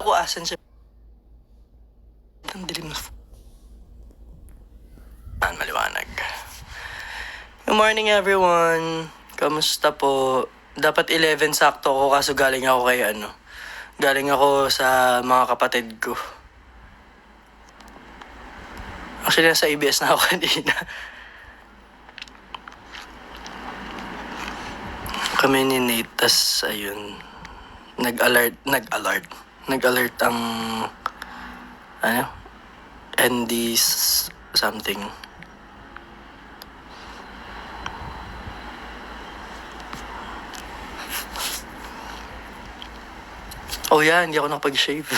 Ako asan siya? Ang dilim na maliwanag. Good morning everyone. Kamusta po? Dapat 11 sakto ako kaso galing ako kay Galing ako sa mga kapatid ko. Actually nasa ABS na ako kanina. Kami ni Nate, tas ayun. Nag-alert ang ND something. Oh yeah, hindi ako nakapag-shave.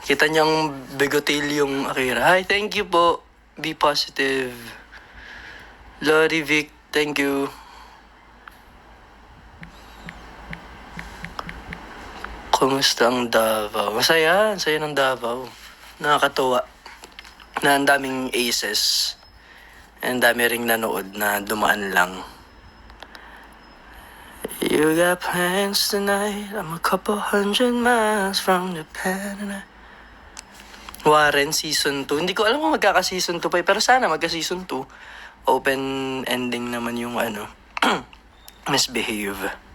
Kita niyang bigotil yung Akira. Hi, thank you po. Be positive. Lori Vic, thank you. Kumusta ang Davao? Masaya, ang saya ng Davao. Nakakatuwa na ang daming aces. Ang dami ring nanood na dumaan lang. You got plans tonight. I'm a couple 100 miles from Japan. Warren season 2. Hindi ko alam kung magkaka-season 2 pa pero sana magka-season 2. Open ending naman yung Misbehave.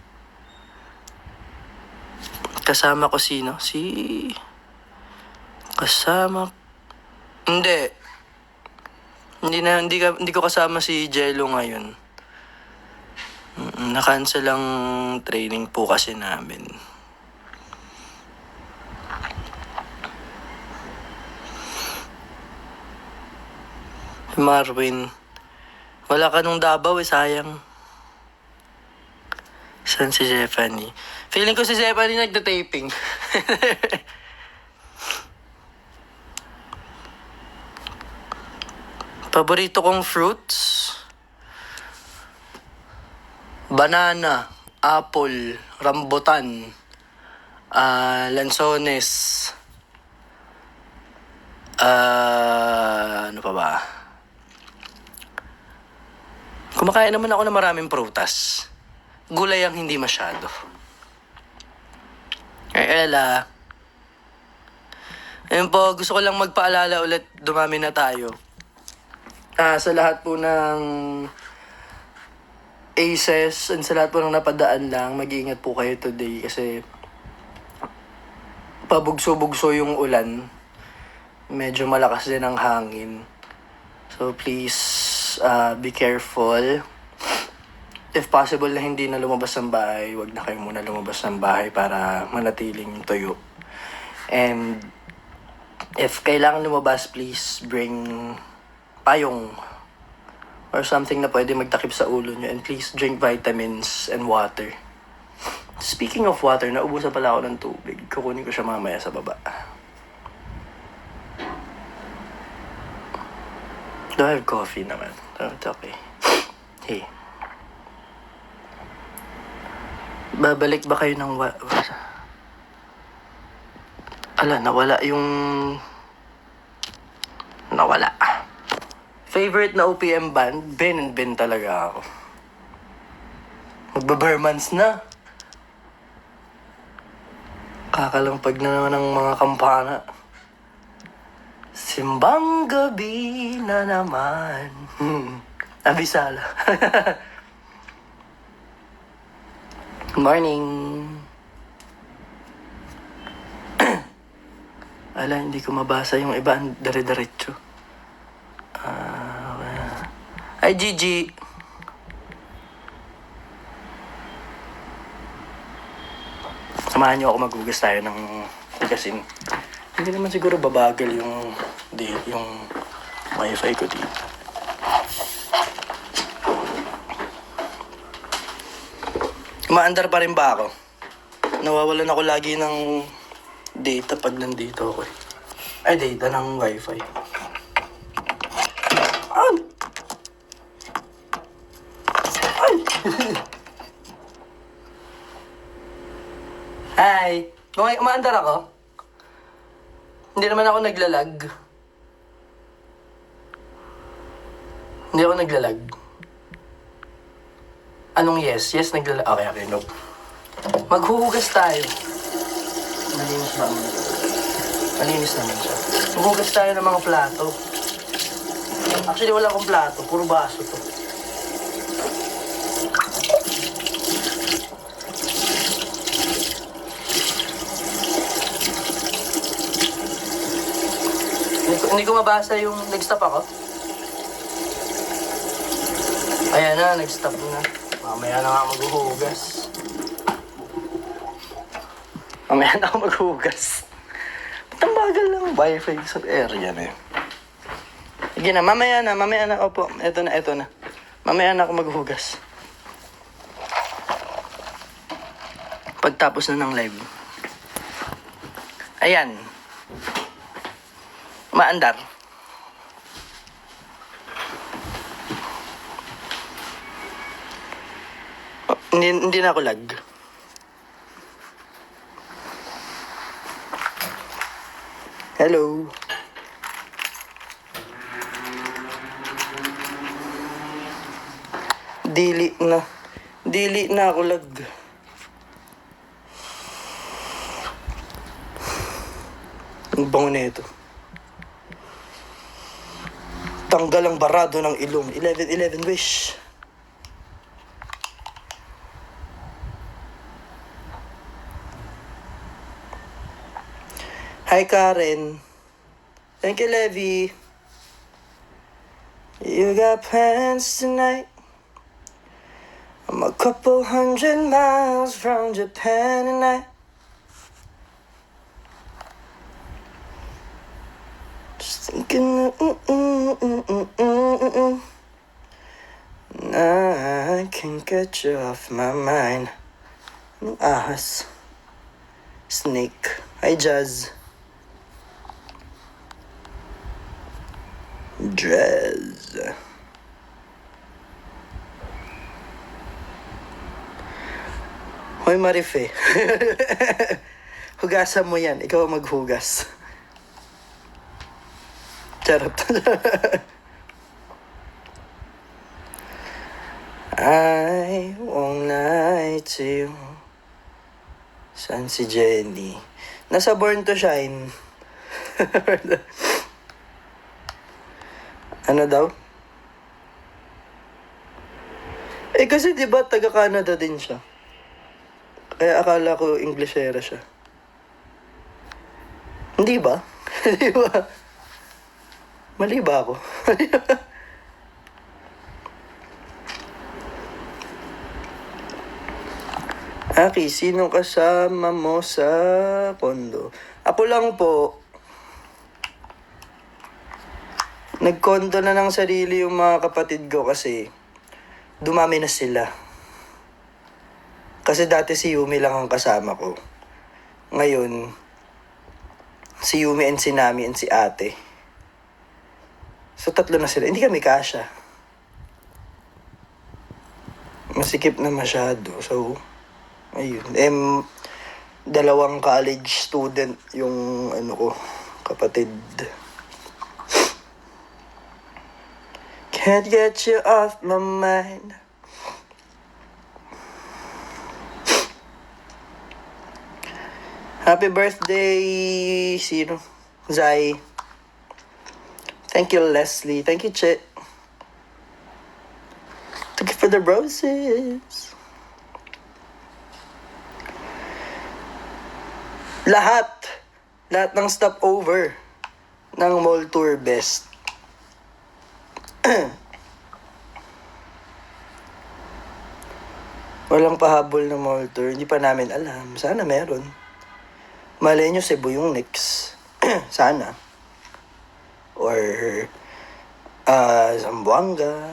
Kasama ko sino? Hindi ko kasama si Jello ngayon. Na-cancel ang training po kasi namin. Marwin, wala ka nung Davao sayang. Saan si Stephanie? Feeling ko si Stephanie nagda-taping. Paborito kong fruits? Banana, apple, rambutan, lansones, ano pa ba? Kumakain naman ako ng maraming prutas. Gulay ang hindi masyado. Ella. Ayun po, gusto ko lang magpaalala ulit, dumami na tayo. Sa lahat po ng aces and sa lahat po ng napadaan lang, mag-iingat po kayo today kasi pabugso-bugso yung ulan. Medyo malakas din ang hangin. So please be careful. If possible na hindi na lumabas ng bahay, wag na kayo muna lumabas ng bahay para manatiling tuyo. And if kailangan lumabas, please bring payong or something na pwede magtakip sa ulo nyo. And please drink vitamins and water. Speaking of water, naubusan pala ako ng tubig. Kukunin ko siya mamaya sa baba. Do I have coffee naman? Oh, it's okay. Hey. Babalik ba kayo ng nawala yung... Nawala. Favorite na OPM band? Ben and Ben talaga ako. Magbabarmans na. Kakalampag na naman ng mga kampana. Simbang gabi na naman. Abisala. Good morning. Hindi ko mabasa yung iba. Dire-diretso. Hi, Gigi. Samahan niyo ako maghugas tayo ng tigasin. Hindi naman siguro babagal yung wifi ko dito. Maandar pa rin ba ako? Nawawalan ako lagi ng data pag nandito ako. Ay, data ng wifi. Hi! Umaandar ako? Hindi naman ako naglalag. Anong yes? Yes, naglalag. Okay, no. Maghuhugas tayo. Malinis ba? Malinis naman siya. Hugas tayo ng mga plato. Actually, wala akong plato. Puro baso to. Hindi ko mabasa yung nag-stop ako. Ayan na, nag-stop na. Mamaya na nga maghuhugas. Mamaya na ako maghuhugas. Ba't ang bagal lang wifi sa area na yun? Sige na, mamaya na. Opo, eto na. Mamaya na ako maghuhugas. Pagtapos na ng live. Ayan. Maandar. Oh, hindi na ako lag. Hello. Dili na ako lag. Ang bango na ito. Tanggal ang barado ng ilong. 11-11 wish. Hi, Karen. Thank you, Levi. You got plans tonight? I'm a couple 100 miles from Japan and just thinking, I can't get you off my mind. Anong ahas? Snake. Hi, Jazz. Dress. Hoy, Marife. Hugasan mo yan. Ikaw ang maghugas. Charot. I won't lie to you. Saan si Jenny? Nasa Born to Shine. Ano daw? Eh kasi diba taga Canada din siya. Kaya akala ko Englishera siya. Hindi ba? Hindi ba? Mali ba ako? Aki, sino kasama mo sa kondo? Ako lang po. Nagkondo na ng sarili yung mga kapatid ko kasi dumami na sila. Kasi dati si Yumi lang ang kasama ko. Ngayon, si Yumi and si Nami and si ate. So, 3 na sila. Hindi kami kasya. Masikip na masyado. So, ayun. 2 college student yung kapatid. Can't get you off my mind. Happy birthday, sino? Zai. Thank you, Leslie. Thank you, Che. Thank you for the roses. Lahat ng stopover ng mall tour best. Walang pahabol na mall tour. Hindi pa namin alam. Sana meron. Malay nyo Cebu yung next. Sana. Or Zamboanga.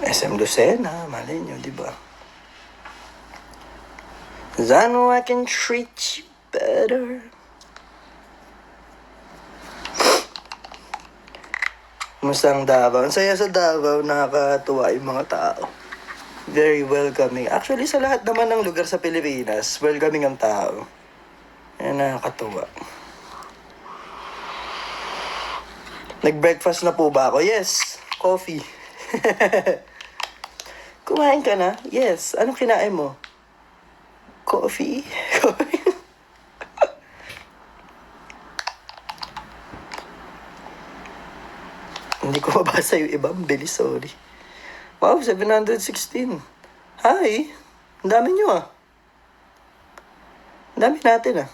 SM Lucena. Malay nyo, di ba? 'Cause I know I can treat you better. Kumusta ang Davao? Ang saya sa Davao, nakakatuwa yung mga tao. Very welcoming. Actually, sa lahat naman ng lugar sa Pilipinas, welcoming ang tao. Yan, nakakatuwa. Nag-breakfast na po ba ako? Yes. Coffee. Kumain ka na? Yes. Anong kinain mo? Coffee? Hindi ko mabasa yung ibang bilis, sorry. Wow, 716. Hi! Ang dami nyo ah. Ang dami natin ah.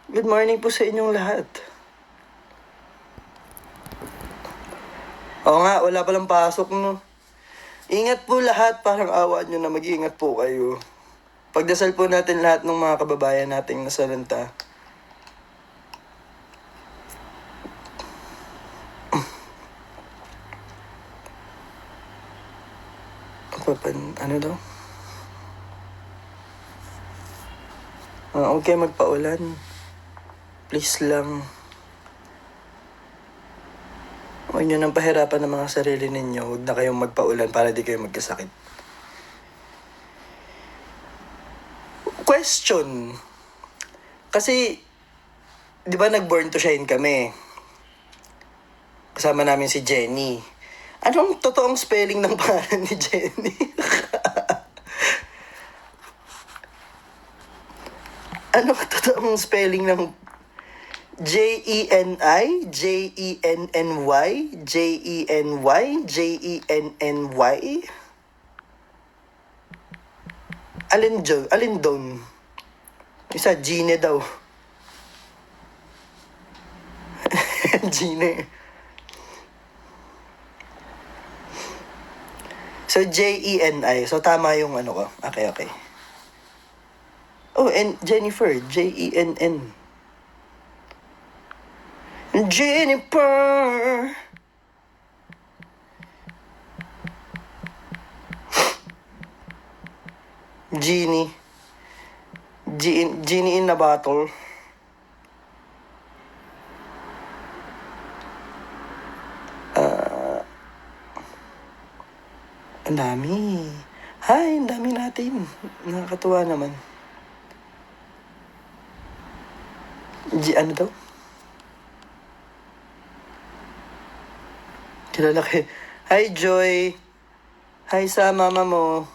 Good morning po sa inyong lahat. Oo nga, wala palang pasok no. Ingat po lahat, parang awa nyo na mag-iingat po kayo. Pagdasal po natin lahat ng mga kababayan nating nasalanta. Ano daw? Huwag kayo magpaulan. Please lang. Huwag nyo nang pahirapan ng mga sarili ninyo. Huwag na kayong magpaulan para di kayo magkasakit. Question. Kasi, di ba nag-Born to Shine kami? Kasama namin si Jenny. Anong totoong spelling ng pangalan ni Jenny? Anong totoong spelling ng Jeni? Jenny? Jeny? Jenny? Alin doon? Isa, Gine daw. Gine. So, Jeni. So, tama yung ano ko. Okay. Oh, and Jennifer. Jenn. Jennifer. Genie. Genie in a bottle. Ang dami. Hi, ang dami natin. Nakakatuwa naman. Ano daw? Kilala kayo. Hi, Joy. Hi sa mama mo.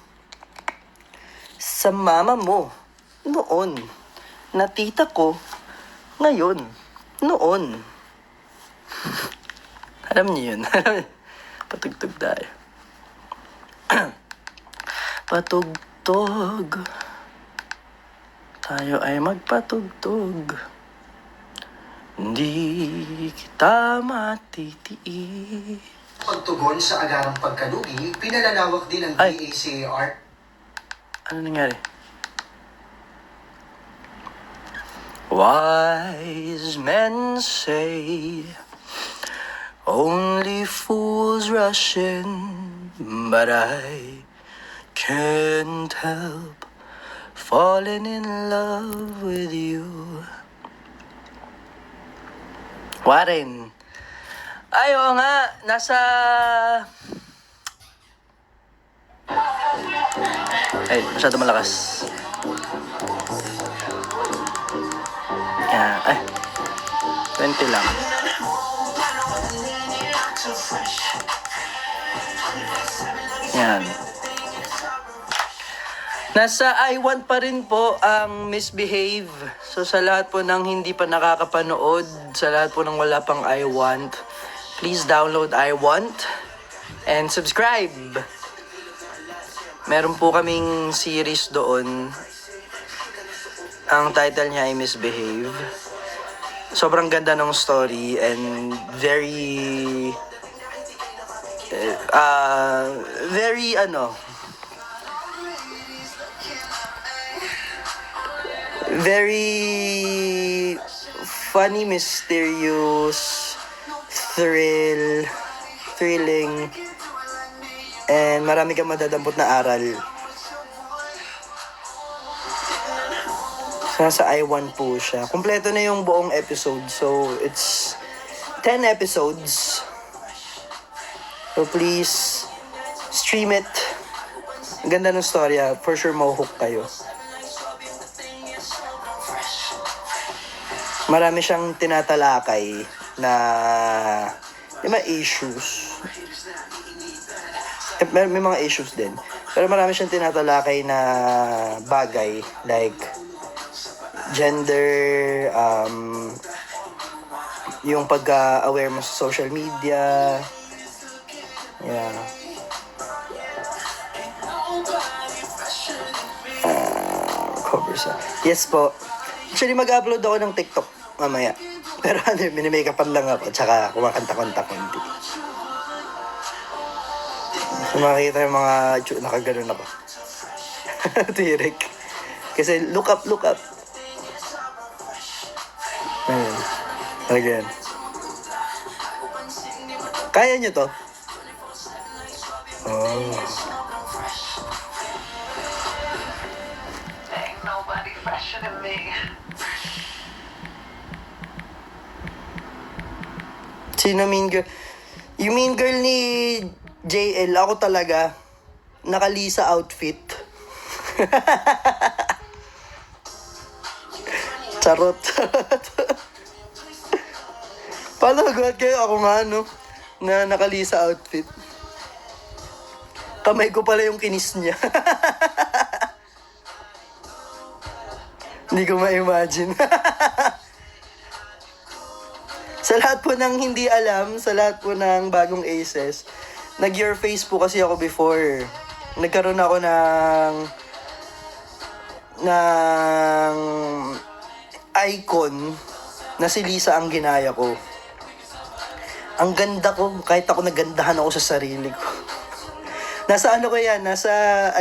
Sa mama mo. Noon. Na tita ko. Ngayon. Noon. Alam niyo yun. Patugtog tayo. Patugtog. Tayo ay magpatugtog. Hindi kita matitiis. Pagtugon sa agarang pagkalugi, pinalalawak din ng DACAR. Ano nangyari? Wise men say only fools rush in, but I can't help falling in love with you. Warren. Ay, oo nga. Nasa... Ay, masyado malakas. Yan. Ay. 20 lang. Yan. Nasa I Want pa rin po ang Misbehave. So sa lahat po ng hindi pa nakakapanood, sa lahat po ng wala pang I Want, please download I Want and subscribe. Meron po kaming series doon. Ang title niya ay Misbehave. Sobrang ganda ng story and very very funny, mysterious, thrilling, and marami kang madadampot na aral. Nasa I1 po siya. Kompleto na yung buong episode. So, it's 10 episodes. So, please, stream it. Ang ganda ng storya. For sure, mahuhook kayo. Marami siyang tinatalakay na may issues. May mga issues din. Pero marami siyang tinatalakay na bagay like gender, yung pagka-aware mo sa social media. Yeah. Covers. Yes po. Actually, mag-upload ako ng TikTok mamaya. Pero ano, minimakeupan lang ako, tsaka kumakanta-kanta konti. So, makikita yung mga nakaganon ako. Tirik. Kasi look up. Ayun. Talaga yan. Kaya nyo to? Oh. Sino mean girl? Yung mean girl ni JL, ako talaga. Naka-Lisa outfit. Charot. Paano agad kayo? Ako nga, no? Na naka-Lisa outfit. Kamay ko pala yung kinis niya. Hindi ko ma-imagine. Sa lahat po ng hindi alam, sa lahat po ng bagong aces, nag-your face po kasi ako before. Nagkaroon ako ng icon na si Lisa ang ginaya ko. Ang ganda ko, kahit ako nagandahan ako sa sarili ko. Nasa ano ko yan, nasa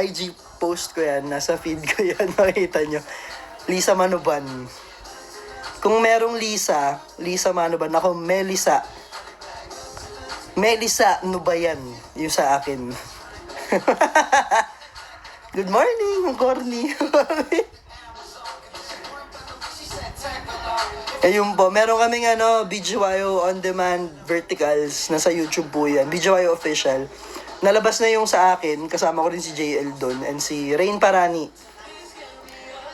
IG post ko yan, nasa feed ko yan, makita nyo. Lisa Manoban. Kung merong Lisa Manoban, ako Melissa. Melissa Nubayan, yung sa akin. Good morning, corny. Ayun po, meron kaming BGYO On Demand Verticals, nasa YouTube po yan, BGYO Official. Nalabas na yung sa akin, kasama ko rin si JL doon, and si Rain Parani.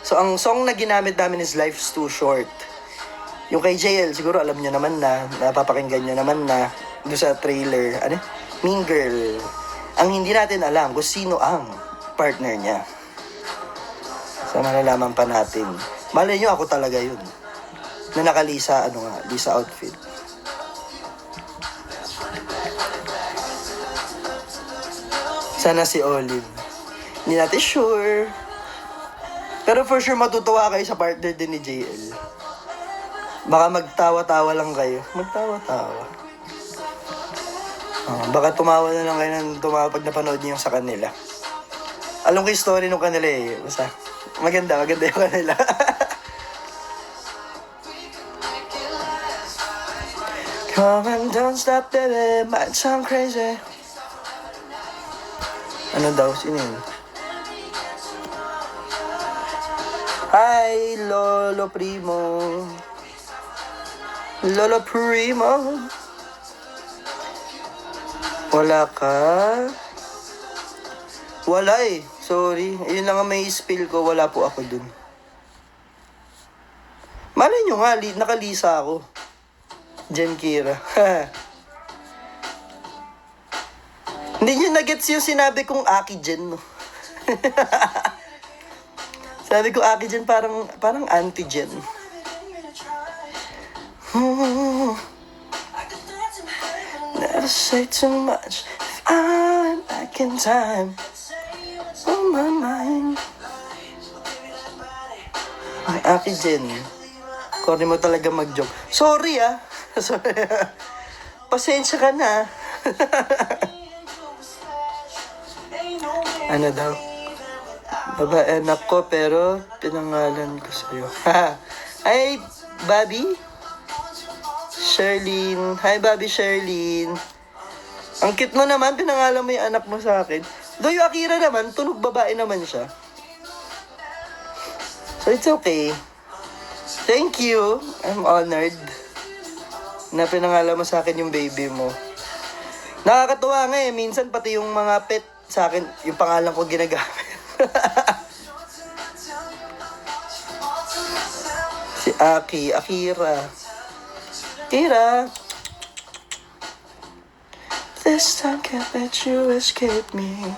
So, ang song na ginamit namin is Life's Too Short. Yung kay JL, siguro alam nyo naman na, napapakinggan nyo naman na, doon sa trailer, Mean Girl. Ang hindi natin alam kung sino ang partner niya. So, malalaman pa natin. Malay nyo, ako talaga yun. Na naka-Lisa, Lisa outfit. Sana si Olive. Hindi natin sure. Pero for sure, matutuwa kayo sa partner din ni JL. Baka magtawa-tawa lang kayo. Magtawa-tawa. Baka tumawa na lang kayo ng tumawa pag napanood niyo yung sa kanila. Alam ko yung story nung kanila eh. Basta, maganda yung kanila. Come and don't stop, baby. Might sound crazy. Ano daw? Sino yun? Hi, Lolo Primo. Lolo Primo. Wala ka? Wala eh. Sorry. Ayun lang ang may spill ko. Wala po ako dun. Malay nyo nga, nakalisa ako. Jen Kira. Hindi nyo nagets yung sinabi kong Aki Jen, no? Sabi ko Aki Jen, parang anti-Jen. Never say too much if I'm back in time. On my mind. Ay, Aki Jen. Corny mo talaga mag-joke. Sorry ah. Sorry. Pasensya ka na. Ano daw? Babae anak ko pero pinangalan ko sa'yo. Hi, Bobby. Sherlyn. Hi, Bobby Sherlyn. Ang cute mo naman, pinangalan mo yung anak mo sa akin. Though yung Akira naman, tunog babae naman siya. So, it's okay. Thank you. I'm honored na pinangalan mo sa akin yung baby mo. Nakakatuwa nga eh. Minsan pati yung mga pet sa akin, yung pangalan ko ginagamit. Si Akira. Akira. This time can't let you escape me.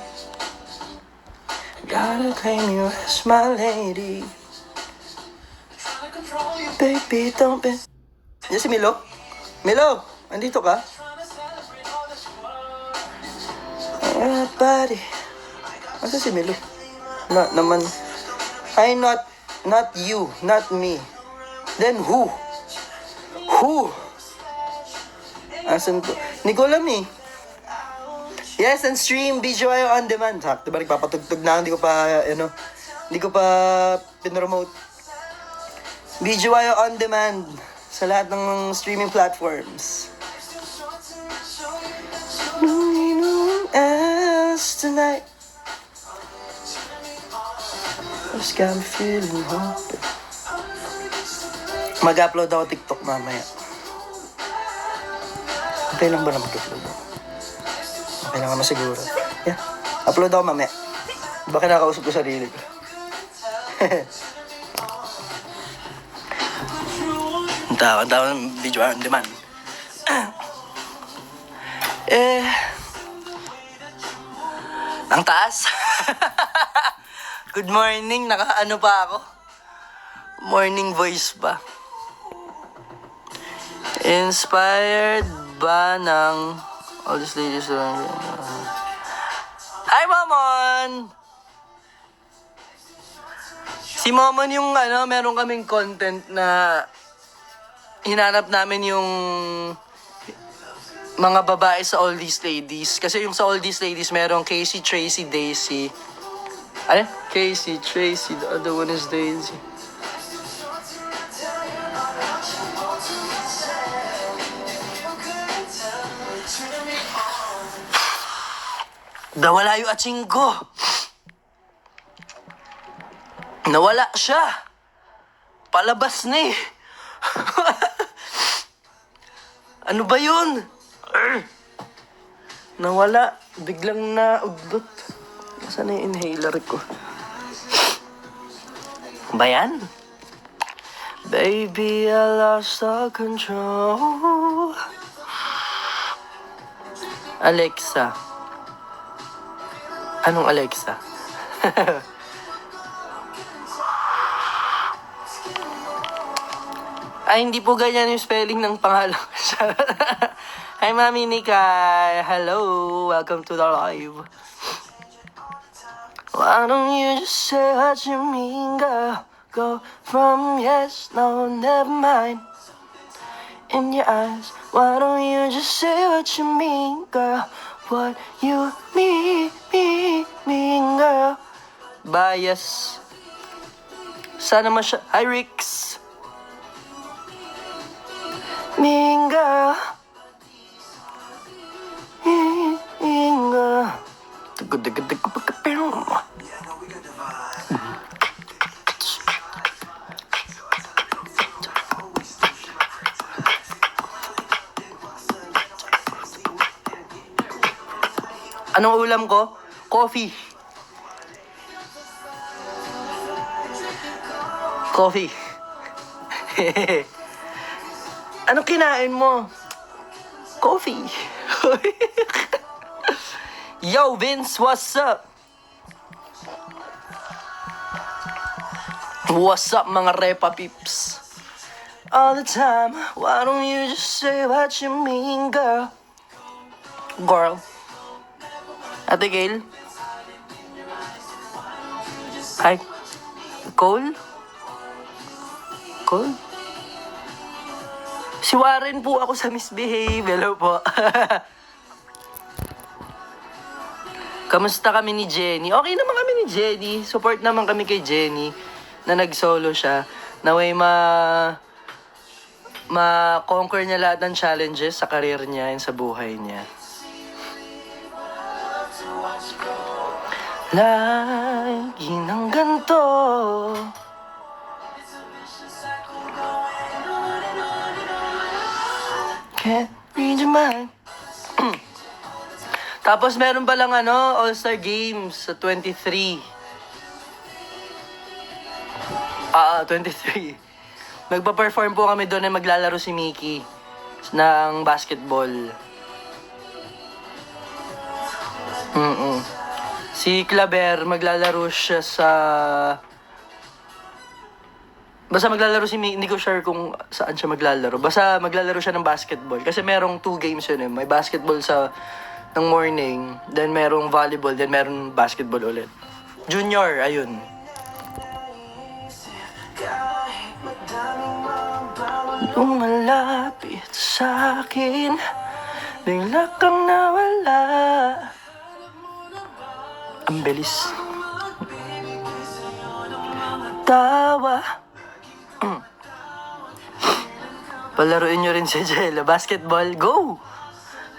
Gotta claim you as my lady. Baby, don't be... Yan si Milo? Milo, andito ka? Buddy. Asa si Milo? Naman. I not you, not me. Then who? Who? Asan to? Hindi ko alam eh. Yes, and stream BGYO on demand. Sakto ba? Nagpapatugtog na. Hindi ko pa, hindi ko pa pinromote. BGYO on demand sa lahat ng streaming platforms. No else tonight. Just got me feeling happy. Mag-upload ako TikTok mamaya. Okay lang ba na mag-upload ako? Okay lang naman siguro. Yeah, upload ako mamaya. Baka nakakausap ko sarili ko. Ang tawa ng video on demand. Ang taas. Good morning, nakaano pa ako? Morning voice pa. Inspired ba ng all these ladies around here? Hi, Momon! Si Momon yung meron kaming content na hinanap namin yung mga babae sa all these ladies. Kasi yung sa all these ladies, merong Casey, Tracy, Daisy. Ano? Casey, Tracy, the other one is Daisy. Nawala yung atsing ko. Nawala siya. Palabas na eh. Ano ba yun? Nawala. Biglang nauglot. Saan na yung inhaler ko? Ba yan? Baby, I lost all control. Alexa. Anong Alexa? Ay, hindi po ganyan yung spelling ng pangalan ko. Hi, Mami Nika. Hello. Welcome to the live. Why don't you just say what you mean, girl? Go from yes, no, never mind. In your eyes, why don't you just say what you mean, girl? What you mean, girl? Bias. Sana masya... Hi, Rix. Mean girl. Mean girl. Anong ulam ko? Coffee. Coffee. Anong kinain mo? Coffee. Yo, Vince, what's up? What's up, mga repa peeps? All the time, why don't you just say what you mean, girl? Girl. Ate Gail? Hi. Cole? Cole? Si Warren po ako sa Misbehave. Hello po. Kamusta kami ni Jenny? Okay naman kami ni Jenny. Support naman kami kay Jenny na nag-solo siya. Naway ma-conquer niya lahat ng challenges sa career niya and sa buhay niya. Lagi ng ganito. Can't read your mind. Tapos meron palang All-Star Games sa 23. 23. Magpa-perform po kami doon ay maglalaro si Mickey ng basketball. Si Claver, maglalaro siya sa... Basta maglalaro si hindi ko sure kung saan siya maglalaro. Basta maglalaro siya ng basketball. Kasi merong 2 games yun eh. May basketball sa ng morning, then merong volleyball, then merong basketball ulit. Junior, ayun. Lumalapit sa akin, bigla kang nawala. Ang bilis. Tawa. Palaruin nyo rin si Jella. Basketball, go!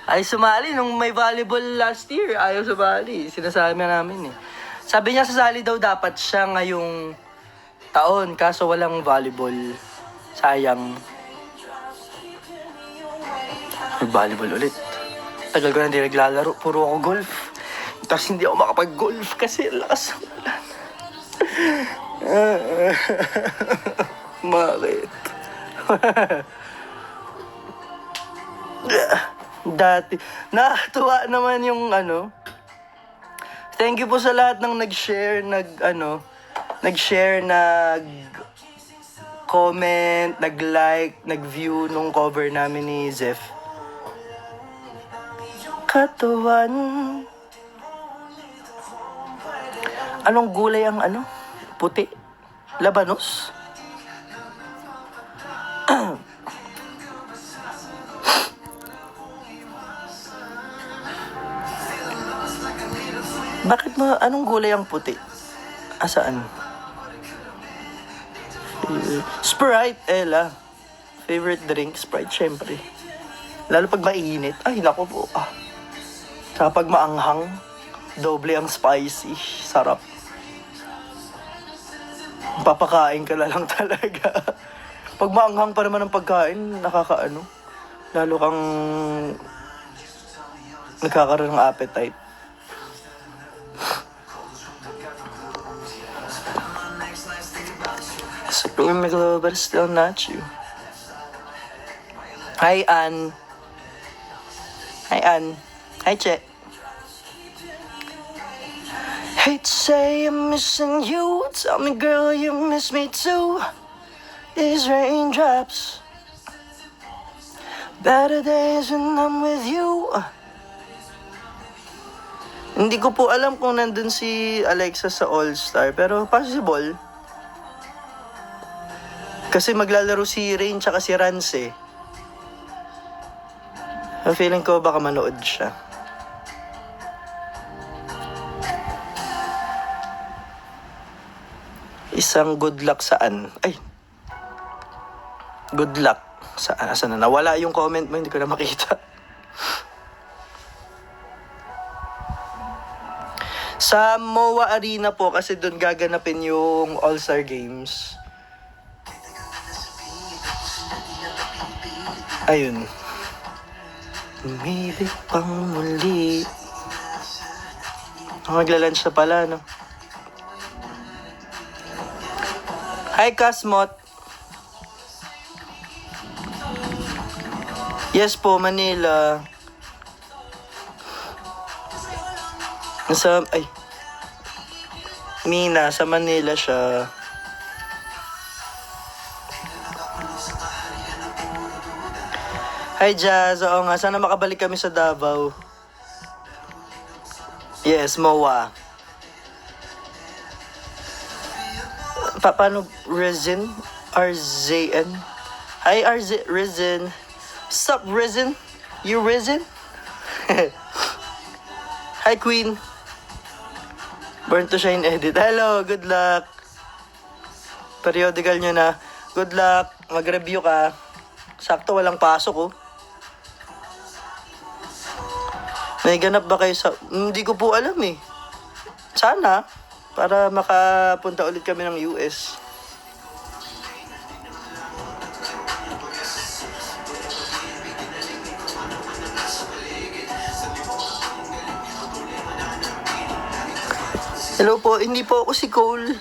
Ay sumali nung may volleyball last year. Ayaw sumali. Sinasabi namin eh. Sabi niya sasali daw dapat siya ngayong taon. Kaso walang volleyball. Sayang. Mag-volleyball ulit. Tagal ko na hindi naglalaro. Puro ako golf. Tapos hindi ako makapag-golf kasi lakas ng ulan. Bakit? Dati. Nakatuwa naman yung ano. Thank you po sa lahat ng nag-share, nag-share, nag-comment, nag-like, nag-view nung cover namin ni Zeph. Katawan. Anong gulay ang ano? Puti? Labanos? Bakit mo, anong gulay ang puti? Asaan? Sprite, Ella. Favorite drink, Sprite, syempre. Lalo pag mainit. Ay, naku po. Kapag maanghang, doble ang spicy. Sarap. Papakain ka na lang talaga. Pag maanghang pa naman ang pagkain, nakakaano. Lalo kang nagkakaroon ng appetite. Supreme Glow, but still not you. Hi, Ann. Hi, Ann. Hi, Che. Hate to say I'm missing you. Tell me, girl, you miss me too. These raindrops. Better days when I'm with you. Hindi ko po alam kung nandun si Alexa sa All-Star, pero possible. Kasi maglalaro si Rain tsaka si Rance eh. Feeling ko baka manood siya. Isang good luck saan? Ay! Good luck. Saan na? Nawala yung comment mo, hindi ko na makita. Sa MOA Arena po kasi doon gaganapin yung All-Star Games. Ayun. Umibig pang muli. Magla-lunch na pala, no? Hi, Kasmot. Yes po, Manila. Mina, sa Manila siya. Hi, Jazz. Oo nga, sana makabalik kami sa Davao. Yes, MOA. Paano Rizin? RZN? Hi, Rizin. What's up, Rizin? You Rizin? Hi, Queen. Burn to Shine edit. Hello, good luck. Periodical nyo na. Good luck. Mag-review ka. Sakto, walang pasok, oh. May ganap ba kayo sa... Hindi ko po alam, eh. Sana. Para makapunta ulit kami ng US. Hello po, hindi po ako si Cole.